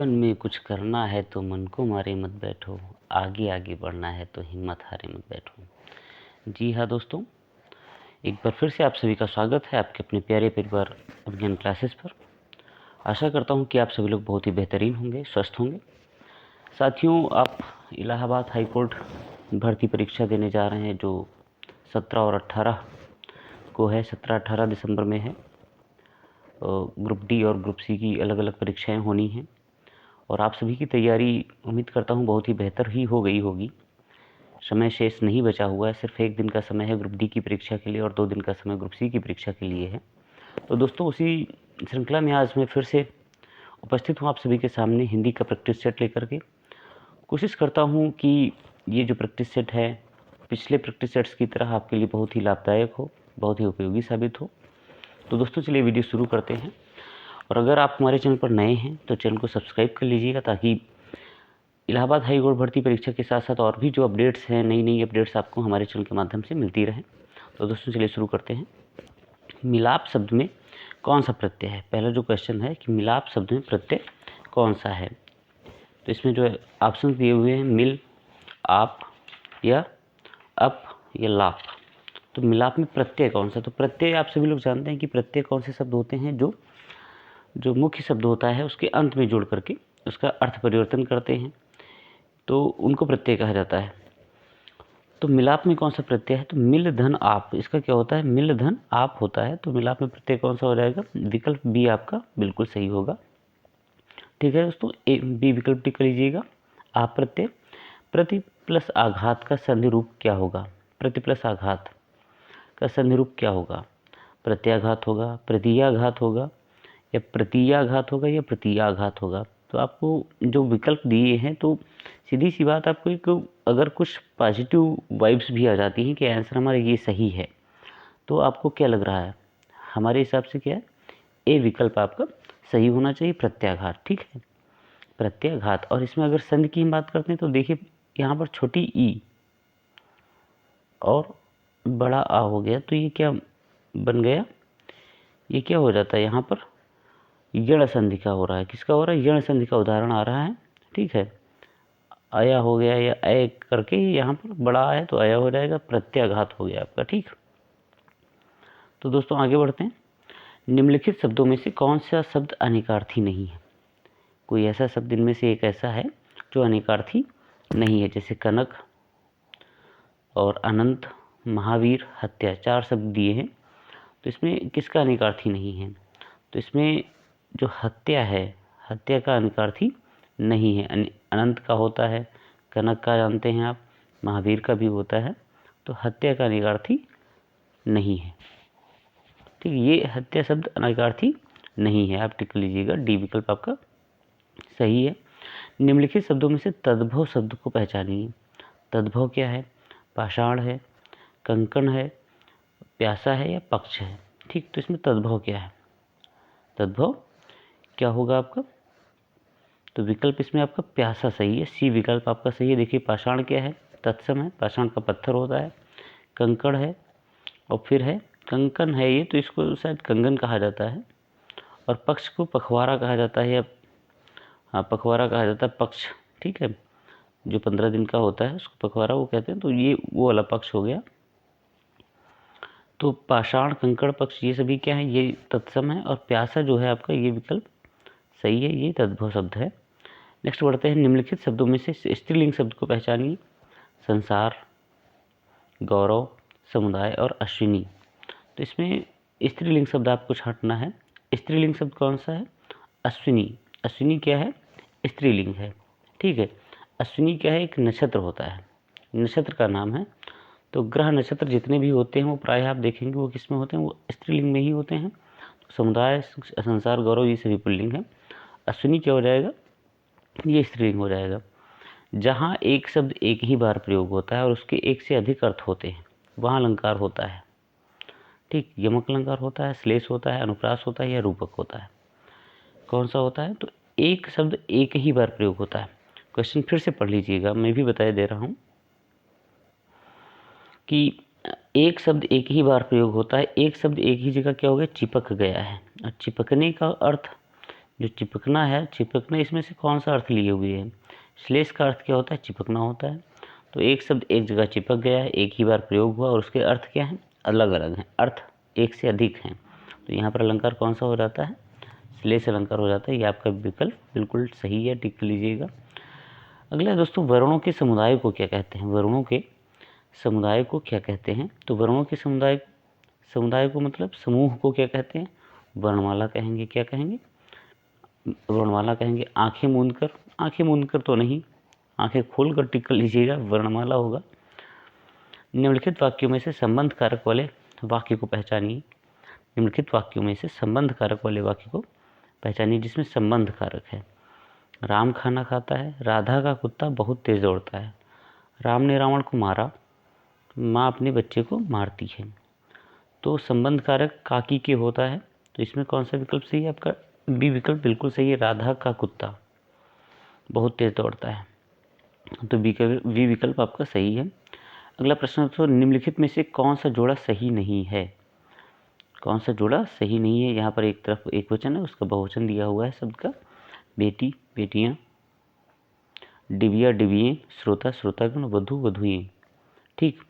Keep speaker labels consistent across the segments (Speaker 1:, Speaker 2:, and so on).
Speaker 1: जीवन में कुछ करना है तो मन को मारे मत बैठो, आगे आगे बढ़ना है तो हिम्मत हारे मत बैठो। जी हाँ दोस्तों, एक बार फिर से आप सभी का स्वागत है आपके अपने प्यारे परिवार विज्ञान क्लासेस पर। आशा करता हूँ कि आप सभी लोग बहुत ही बेहतरीन होंगे, स्वस्थ होंगे। साथियों, आप इलाहाबाद हाई कोर्ट भर्ती परीक्षा देने जा रहे हैं जो 17 और 18 को है। 17-18 दिसंबर में है। ग्रुप डी और ग्रुप सी की अलग अलग परीक्षाएँ होनी हैं और आप सभी की तैयारी उम्मीद करता हूँ बहुत ही बेहतर ही हो गई होगी। समय शेष नहीं बचा हुआ है, सिर्फ 1 दिन का समय है ग्रुप डी की परीक्षा के लिए और 2 दिन का समय ग्रुप सी की परीक्षा के लिए है। तो दोस्तों, उसी श्रृंखला में आज मैं फिर से उपस्थित हूँ आप सभी के सामने हिंदी का प्रैक्टिस सेट लेकर के। कोशिश करता हूँ कि ये जो प्रैक्टिस सेट है पिछले प्रैक्टिस सेट्स की तरह आपके लिए बहुत ही लाभदायक हो, बहुत ही उपयोगी साबित हो। तो दोस्तों, चलिए वीडियो शुरू करते हैं। और अगर आप हमारे चैनल पर नए हैं तो चैनल को सब्सक्राइब कर लीजिएगा ताकि इलाहाबाद हाई कोर्ट भर्ती परीक्षा के साथ साथ और भी जो अपडेट्स हैं, नई अपडेट्स आपको हमारे चैनल के माध्यम से मिलती रहें। तो दोस्तों, चलिए शुरू करते हैं। मिलाप शब्द में कौन सा प्रत्यय है? पहला जो क्वेश्चन है कि मिलाप शब्द में प्रत्यय कौन सा है? तो इसमें जो ऑप्शन दिए हुए हैं मिल, आप या अप या लाप। तो मिलाप में प्रत्यय कौन सा? तो प्रत्यय आप सभी लोग जानते हैं कि प्रत्यय कौन से शब्द होते हैं जो मुख्य शब्द होता है उसके अंत में जोड़ करके उसका अर्थ परिवर्तन करते हैं, तो उनको प्रत्यय कहा जाता है। तो मिलाप में कौन सा प्रत्यय है? तो मिल धन आप, इसका क्या होता है? मिल धन आप होता है। तो मिलाप में प्रत्यय कौन सा हो जाएगा? विकल्प बी आपका बिल्कुल सही होगा। ठीक है दोस्तों, ए बी विकल्प टिक कर लीजिएगा। आप प्रत्यय। प्रति प्लस आघात का संधि रूप क्या होगा? प्रति प्लस आघात का संधि रूप क्या होगा? प्रत्याघात होगा, प्रतीयाघात होगा, या प्रतीयाघात होगा, या प्रतीयाघात होगा। तो आपको जो विकल्प दिए हैं तो सीधी सी बात, आपको एक अगर कुछ पॉजिटिव वाइब्स भी आ जाती हैं कि आंसर हमारा ये सही है, तो आपको क्या लग रहा है? हमारे हिसाब से क्या है? ए विकल्प आपका सही होना चाहिए, प्रत्याघात। ठीक है, प्रत्याघात। और इसमें अगर संधि की हम बात करते हैं तो देखिए यहाँ पर छोटी ई और बड़ा आ हो गया, तो ये क्या बन गया? ये क्या हो जाता है यहाँ पर? यण संधि का हो रहा है। किसका हो रहा है? यण संधि का उदाहरण आ रहा है। ठीक है, अया हो गया या अय करके यहाँ पर बड़ा है तो अया हो जाएगा, प्रत्याघात हो गया आपका। ठीक, तो दोस्तों आगे बढ़ते हैं। निम्नलिखित शब्दों में से कौन सा शब्द अनेकार्थी नहीं है? कोई ऐसा शब्द इनमें से एक ऐसा है जो अनेकार्थी नहीं है, जैसे कनक और अनंत, महावीर, हत्या, 4 शब्द दिए हैं। तो इसमें किसका अनेकार्थी नहीं है? तो इसमें जो हत्या है, हत्या का अनेकार्थी नहीं है। अनंत का होता है, कनक का जानते हैं आप, महावीर का भी होता है, तो हत्या का अनेकार्थी नहीं है। ठीक, ये हत्या शब्द अनेकार्थी नहीं है, आप टिक लीजिएगा, डी विकल्प आपका सही है। निम्नलिखित शब्दों में से तद्भव शब्द को पहचानिए। तद्भव क्या है? पाषाण है, कंकण है, प्यासा है, या पक्ष है। ठीक, तो इसमें तद्भव क्या है? तद्भव क्या होगा आपका? तो विकल्प इसमें आपका प्यासा सही है, सी विकल्प आपका सही है। देखिए पाषाण क्या है? तत्सम है, पाषाण का पत्थर होता है। कंकड़ है और फिर है कंकन है, ये तो इसको शायद कंगन कहा जाता है। और पक्ष को पखवाड़ा कहा जाता है, या हाँ पखवाड़ा कहा जाता है, पक्ष। ठीक है, जो 15 दिन का होता है उसको पखवाड़ा वो कहते हैं, तो ये वो वाला पक्ष हो गया। तो पाषाण, कंकड़, पक्ष ये सभी क्या है? ये तत्सम है। और प्यासा जो है आपका ये विकल्प सही है, ये तद्भव शब्द है। नेक्स्ट बढ़ते हैं। निम्नलिखित शब्दों में से स्त्रीलिंग शब्द को पहचानिए। संसार, गौरव, समुदाय और अश्विनी। तो इसमें स्त्रीलिंग शब्द आपको छांटना है। स्त्रीलिंग शब्द कौन सा है? अश्विनी। अश्विनी क्या है? स्त्रीलिंग है। ठीक है, अश्विनी क्या है? एक नक्षत्र होता है, नक्षत्र का नाम है। तो ग्रह नक्षत्र जितने भी होते हैं वो प्रायः आप देखेंगे वो किस में होते हैं? वो स्त्रीलिंग में ही होते हैं। समुदाय, संसार, गौरव ये सभी पुल्लिंग है। अश्विनी क्या हो जाएगा? ये स्त्रीलिंग हो जाएगा। जहाँ एक शब्द एक ही बार प्रयोग होता है और उसके एक से अधिक अर्थ होते हैं वहाँ अलंकार होता है। ठीक, यमक अलंकार होता है, श्लेष होता है, अनुप्रास होता है, या रूपक होता है। कौन सा होता है? तो एक शब्द एक ही बार प्रयोग होता है। क्वेश्चन फिर से पढ़ लीजिएगा, मैं भी बता दे रहा हूँ कि एक शब्द एक ही बार प्रयोग होता है। एक शब्द एक ही जगह क्या हो गया? चिपक गया है। और चिपकने का अर्थ जो चिपकना है, चिपकना इसमें से कौन सा अर्थ लिए हुए है? श्लेष का अर्थ क्या होता है? चिपकना होता है। तो एक शब्द एक जगह चिपक गया है, एक ही बार प्रयोग हुआ और उसके अर्थ क्या हैं? अलग अलग हैं, अर्थ एक से अधिक हैं। तो यहाँ पर अलंकार कौन सा हो जाता है? श्लेष अलंकार हो जाता है। ये आपका विकल्प बिल्कुल सही है, टिक लीजिएगा। अगला दोस्तों, वर्णों के समुदाय को क्या कहते हैं? वर्णों के समुदाय को क्या कहते हैं? तो वर्णों के समुदाय को मतलब समूह को क्या कहते हैं? वर्णमाला कहेंगे। क्या कहेंगे? वर्णमाला कहेंगे। आंखें मूंद कर तो नहीं, आंखें खोल कर टिक कर लीजिएगा, वर्णमाला होगा। निम्नलिखित वाक्यों में से संबंध कारक वाले वाक्य को पहचानिए। निम्नलिखित वाक्यों में से संबंध कारक वाले वाक्य को पहचानिए जिसमें संबंध कारक है। राम खाना खाता है, राधा का कुत्ता बहुत तेज दौड़ता है, राम ने रावण को मारा, माँ अपने बच्चे को मारती है। तो संबंध कारक काकी के होता है, तो इसमें कौन सा विकल्प सही है? आपका बी विकल्प बिल्कुल सही है, राधा का कुत्ता बहुत तेज दौड़ता है। तो बी विकल्प आपका सही है। अगला प्रश्न, तो निम्नलिखित में से कौन सा जोड़ा सही नहीं है? कौन सा जोड़ा सही नहीं है? यहाँ पर एक तरफ एक वचन है, उसका बहुवचन दिया हुआ है शब्द का, बेटी बेटियाँ, डिबिया डिबिये, श्रोता श्रोतागण, वधू वधुएं। ठीक,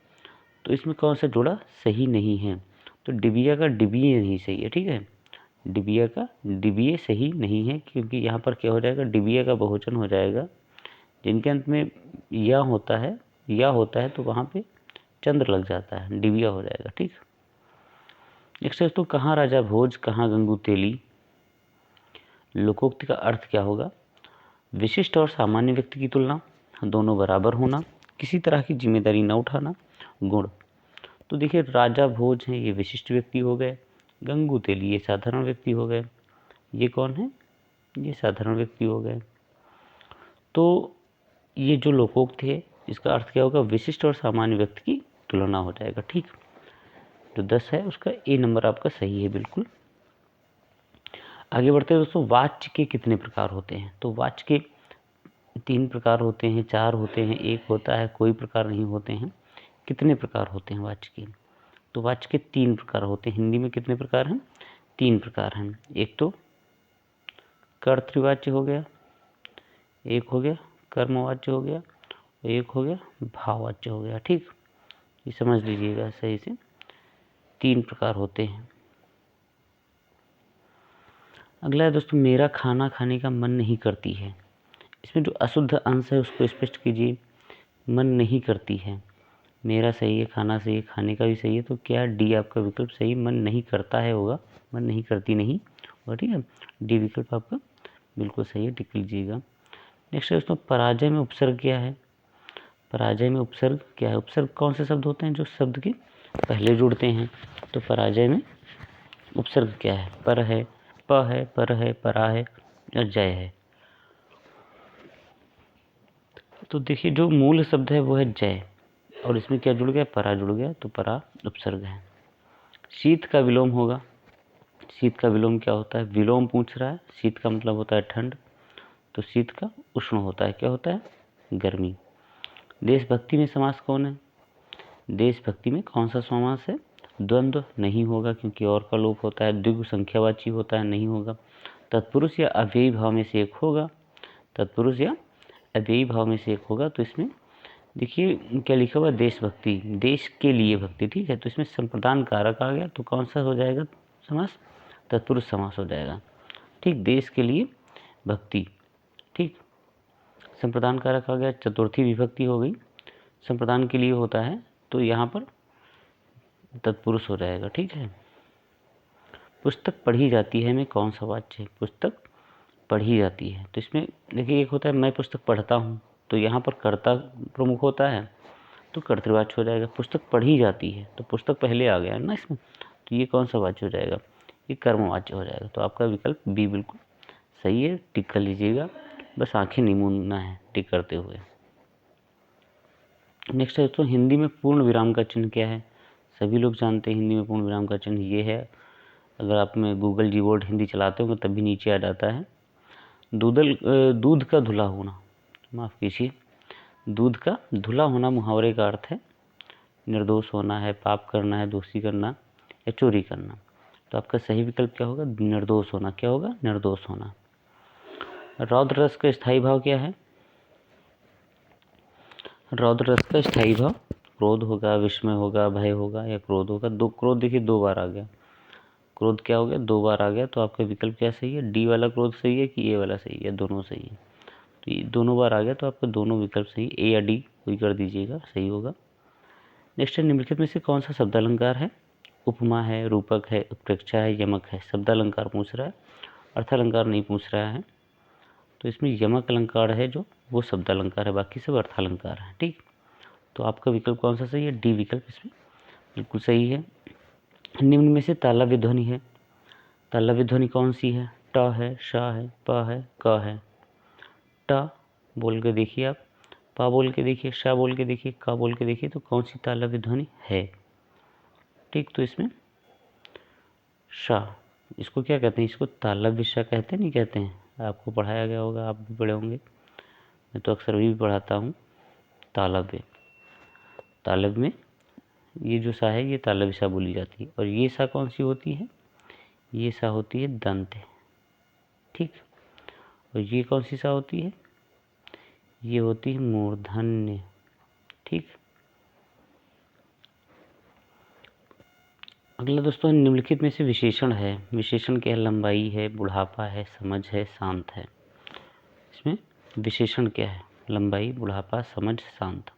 Speaker 1: तो इसमें कौन सा जोड़ा सही नहीं है? तो डिबिया का डिबिये नहीं सही है। ठीक है, डिबिया का डिबिये सही नहीं है, क्योंकि यहाँ पर क्या हो जाएगा? डिबिया का बहुवचन हो जाएगा, जिनके अंत में या होता है तो वहाँ पे चंद्र लग जाता है, डिबिया हो जाएगा। ठीक, नेक्स्ट है, तो कहाँ राजा भोज कहाँ गंगू तेली, लोकोक्ति का अर्थ क्या होगा? विशिष्ट और सामान्य व्यक्ति की तुलना, दोनों बराबर होना, किसी तरह की जिम्मेदारी न उठाना, गुण। तो देखिए, राजा भोज हैं, ये विशिष्ट व्यक्ति हो गए, गंगू तेली ये साधारण व्यक्ति हो गए। ये कौन है? ये साधारण व्यक्ति हो गए। तो ये जो लोकोक्ति है, इसका अर्थ क्या होगा? विशिष्ट और सामान्य व्यक्ति की तुलना हो जाएगा। ठीक, जो 10 है उसका ए नंबर आपका सही है बिल्कुल। आगे बढ़ते हैं दोस्तों, वाच्य के कितने प्रकार होते हैं? तो वाच्य के 3 प्रकार होते हैं, 4 होते हैं, 1 होता है, कोई प्रकार नहीं होते हैं। कितने प्रकार होते हैं वाच्य के? तो वाच्य के 3 प्रकार होते हैं। हिंदी में कितने प्रकार हैं? 3 प्रकार हैं। एक तो कर्तृवाच्य हो गया, एक हो गया कर्मवाच्य हो गया, एक हो गया भाववाच्य हो गया। ठीक, ये समझ लीजिएगा सही से, 3 प्रकार होते हैं। अगला है दोस्तों, मेरा खाना खाने का मन नहीं करती है। इसमें जो अशुद्ध अंश है उसको स्पष्ट कीजिए। मन नहीं करती है, मेरा सही है, खाना सही है, खाने का भी सही है, तो क्या डी आपका विकल्प सही? मन नहीं करता है होगा, मन नहीं करती नहीं होगा। ठीक है, डी विकल्प आपका बिल्कुल सही है, टिक लीजिएगा। नेक्स्ट है दोस्तों, पराजय में उपसर्ग क्या है? पराजय में उपसर्ग क्या है? उपसर्ग कौन से शब्द होते हैं जो शब्द के पहले जुड़ते हैं? तो पराजय में उपसर्ग क्या है? पर है, प है, पर है, परा है और जय है। तो देखिए, जो मूल शब्द है वो है जय, और इसमें क्या जुड़ गया? परा जुड़ गया, तो परा उपसर्ग है। शीत का विलोम होगा। शीत का विलोम क्या होता है? विलोम पूछ रहा है, शीत का मतलब होता है ठंड, तो शीत का उष्ण होता है, क्या होता है? गर्मी। देशभक्ति में समास कौन है? देशभक्ति में कौन सा समास है? द्वंद्व नहीं होगा, क्योंकि और का लोप होता है। द्विगु संख्यावाची होता है, नहीं होगा। तत्पुरुष या अव्ययी भाव में से एक होगा, तत्पुरुष या अव्ययी भाव में से एक होगा। तो इसमें देखिए क्या लिखा हुआ? देशभक्ति, देश के लिए भक्ति। ठीक है, तो इसमें संप्रदान कारक आ गया, तो कौन सा हो जाएगा समास? तत्पुरुष समास हो जाएगा। ठीक, देश के लिए भक्ति। ठीक, संप्रदान कारक आ गया, चतुर्थी विभक्ति हो गई, संप्रदान के लिए होता है, तो यहाँ पर तत्पुरुष हो जाएगा। ठीक है, पुस्तक पढ़ी जाती है में कौन सा वाच्य है? पुस्तक पढ़ी जाती है, तो इसमें देखिए एक होता है मैं पुस्तक पढ़ता हूँ, तो यहाँ पर कर्ता प्रमुख होता है, तो कर्तृवाच्य हो जाएगा। पुस्तक पढ़ी जाती है, तो पुस्तक पहले आ गया है ना इसमें, तो ये कौन सा वाच्य हो जाएगा? ये कर्मवाच्य हो जाएगा। तो आपका विकल्प बी बिल्कुल सही है, टिक कर लीजिएगा, बस आंखें नहीं मूंदना है टिक करते हुए। नेक्स्ट है, तो हिंदी में पूर्ण विराम का चिन्ह क्या है? सभी लोग जानते हैं हिंदी में पूर्ण विराम का चिन्ह ये है, अगर आप में गूगल कीबोर्ड हिंदी चलाते हो तभी नीचे आ जाता है। दूध का धुला होना, माफ़ कीजिए, दूध का धुला होना मुहावरे का अर्थ है निर्दोष होना है, पाप करना है, दोषी करना या चोरी करना। तो आपका सही विकल्प क्या होगा? निर्दोष होना। क्या होगा? निर्दोष होना। रौद्र रस का स्थायी भाव क्या है? रौद्र रस का स्थायी भाव क्रोध होगा, विस्मय होगा, भय होगा या क्रोध होगा। क्रोध देखिए 2 बार आ गया। क्रोध क्या हो गया? 2 बार आ गया। तो आपका विकल्प क्या सही है? डी वाला क्रोध सही है कि ए वाला सही है? दोनों सही है। तो ये दोनों बार आ गया तो आपका दोनों विकल्प सही, ए या डी कोई कर दीजिएगा, सही होगा। नेक्स्ट है, निम्नलिखित में से कौन सा शब्दालंकार है? उपमा है, रूपक है, उत्प्रेक्षा है, यमक है। शब्दालंकार पूछ रहा है, अर्थालंकार नहीं पूछ रहा है। तो इसमें यमक अलंकार है जो, वो शब्दालंकार है, बाकी सब अर्थालंकार है। ठीक, तो आपका विकल्प कौन सा सही है? डी विकल्प इसमें बिल्कुल सही है। निम्न में से तालव्य ध्वनि है। तालव्य ध्वनि कौन सी है? ट है, श है, प है, क है। ट बोल के देखिए आप, पा बोल के देखिए, श बोल के देखिए, क बोल के देखिए, तो कौन सी तालव्य ध्वनि है? ठीक, तो इसमें श, इसको क्या कहते हैं? इसको तालव्य श कहते नहीं कहते हैं? आपको पढ़ाया गया होगा, आप भी पढ़े होंगे, मैं तो अक्सर भी पढ़ाता हूँ। तालव्य, तालव्य में ये जो सा है ये तालव्य सा बोली जाती है। और ये सा कौन सी होती है? ये सा होती है दंत। ठीक, और ये कौन सी सा होती है? ये होती है मूर्धन्य। ठीक, अगला दोस्तों, निम्नलिखित में से विशेषण है। विशेषण क्या है? लंबाई है, बुढ़ापा है, समझ है, शांत है। इसमें विशेषण क्या है? लंबाई, बुढ़ापा, समझ, शांत।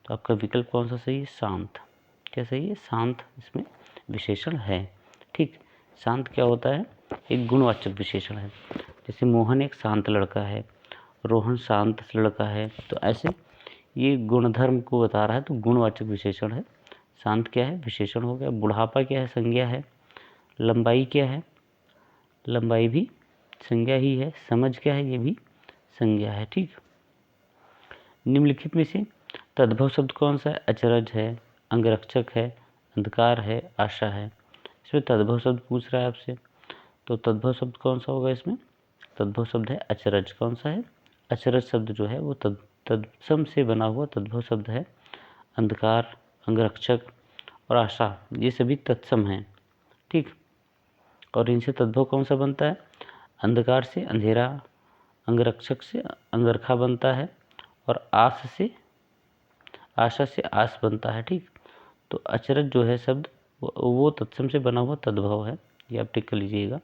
Speaker 1: तो आपका विकल्प कौन सा सही है? शांत। क्या सही है? शांत इसमें विशेषण है। ठीक, शांत क्या होता है? एक गुणवाचक विशेषण है। जैसे मोहन एक शांत लड़का है, रोहन शांत लड़का है, तो ऐसे ये गुणधर्म को बता रहा है, तो गुणवाचक विशेषण है। शांत क्या है? विशेषण हो गया। बुढ़ापा क्या है? संज्ञा है। लंबाई क्या है? लंबाई भी संज्ञा ही है। समझ क्या है? ये भी संज्ञा है। ठीक, निम्नलिखित में से तद्भव शब्द कौन सा है? अचरज है, अंगरक्षक है, अंधकार है, आशा है। इसमें तद्भव शब्द पूछ रहा है आपसे, तो तद्भव शब्द कौन सा होगा? इसमें तद्भव शब्द है अचरज। कौन सा है? अचरज शब्द जो है वो तत्सम से बना हुआ तद्भव शब्द है। अंधकार, अंगरक्षक और आशा ये सभी तत्सम हैं। ठीक, और इनसे तद्भव कौन सा बनता है? अंधकार से अंधेरा, अंगरक्षक से अंगरखा बनता है, और आशा से आस बनता है। ठीक, तो अचरज जो है शब्द वो तत्सम से बना हुआ तद्भव है, ये आप टिक कर लीजिएगा।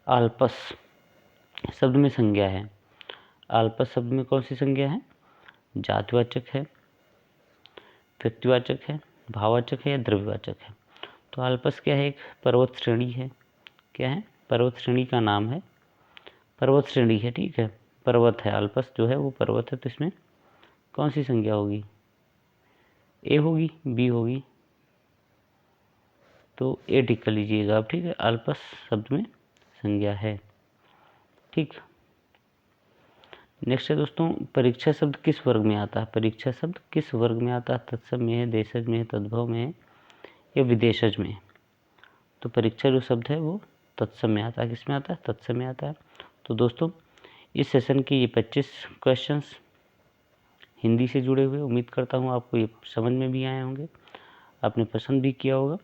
Speaker 1: आल्पस शब्द में संज्ञा है। आल्पस शब्द में कौन सी संज्ञा है? जातिवाचक है, व्यक्तिवाचक है, भाववाचक है या द्रव्यवाचक है। तो आल्पस क्या है? एक पर्वत श्रेणी है। क्या है? पर्वत श्रेणी का नाम है, पर्वत श्रेणी है। ठीक है, पर्वत है, आल्पस जो है वो पर्वत है। तो इसमें कौन सी संज्ञा होगी? ए होगी, बी होगी? तो ए टिक कर लीजिएगा आप। ठीक है, आल्पस शब्द में संज्ञा है। ठीक, नेक्स्ट है दोस्तों, परीक्षा शब्द किस वर्ग में आता है? परीक्षा शब्द किस वर्ग में आता है? तत्सम में है, देशज में है, तद्भव में है या विदेशज में? तो परीक्षा जो शब्द है वो तत्सम में आता है। किस में आता है? तत्सम में आता है। तो दोस्तों, इस सेशन के ये 25 क्वेश्चंस हिंदी से जुड़े हुए, उम्मीद करता हूँ आपको ये समझ में भी आए होंगे, आपने पसंद भी किया होगा।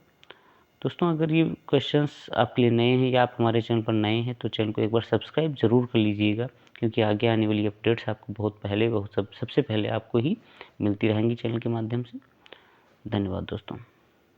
Speaker 1: दोस्तों, अगर ये क्वेश्चंस आपके लिए नए हैं या आप हमारे चैनल पर नए हैं तो चैनल को एक बार सब्सक्राइब ज़रूर कर लीजिएगा, क्योंकि आगे आने वाली अपडेट्स आपको सबसे पहले आपको ही मिलती रहेंगी चैनल के माध्यम से। धन्यवाद दोस्तों।